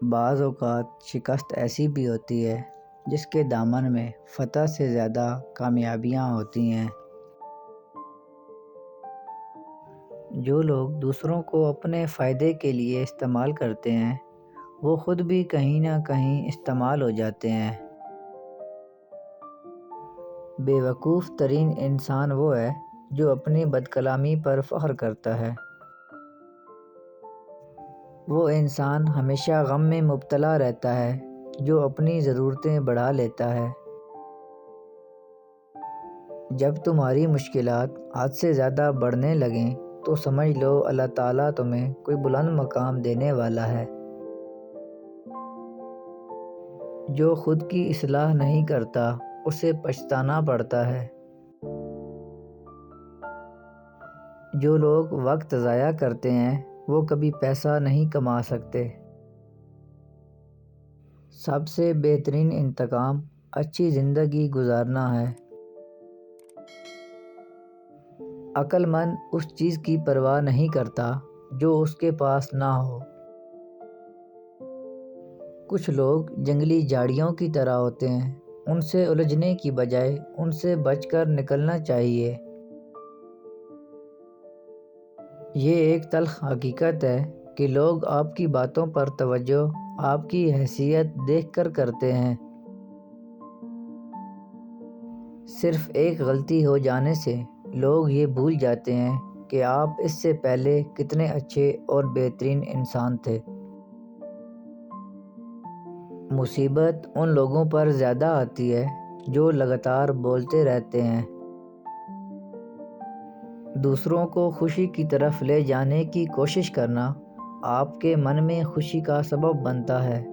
بعض اوقات شکست ایسی بھی ہوتی ہے جس کے دامن میں فتح سے زیادہ کامیابیاں ہوتی ہیں۔ جو لوگ دوسروں کو اپنے فائدے کے لیے استعمال کرتے ہیں وہ خود بھی کہیں نہ کہیں استعمال ہو جاتے ہیں۔ بے وقوف ترین انسان وہ ہے جو اپنی بدکلامی پر فخر کرتا ہے۔ وہ انسان ہمیشہ غم میں مبتلا رہتا ہے جو اپنی ضرورتیں بڑھا لیتا ہے۔ جب تمہاری مشکلات حد سے زیادہ بڑھنے لگیں تو سمجھ لو اللہ تعالیٰ تمہیں کوئی بلند مقام دینے والا ہے۔ جو خود کی اصلاح نہیں کرتا اسے پچھتانا پڑتا ہے۔ جو لوگ وقت ضائع کرتے ہیں وہ کبھی پیسہ نہیں کما سکتے۔ سب سے بہترین انتقام اچھی زندگی گزارنا ہے۔ عقل مند اس چیز کی پرواہ نہیں کرتا جو اس کے پاس نہ ہو۔ کچھ لوگ جنگلی جھاڑیوں کی طرح ہوتے ہیں، ان سے الجھنے کی بجائے ان سے بچ کر نکلنا چاہیے۔ یہ ایک تلخ حقیقت ہے کہ لوگ آپ کی باتوں پر توجہ آپ کی حیثیت دیکھ کر کرتے ہیں۔ صرف ایک غلطی ہو جانے سے لوگ یہ بھول جاتے ہیں کہ آپ اس سے پہلے کتنے اچھے اور بہترین انسان تھے۔ مصیبت ان لوگوں پر زیادہ آتی ہے جو لگاتار بولتے رہتے ہیں۔ دوسروں کو خوشی کی طرف لے جانے کی کوشش کرنا آپ کے من میں خوشی کا سبب بنتا ہے۔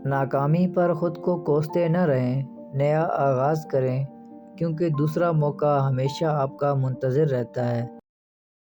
ناکامی پر خود کو کوستے نہ رہیں، نیا آغاز کریں کیونکہ دوسرا موقع ہمیشہ آپ کا منتظر رہتا ہے۔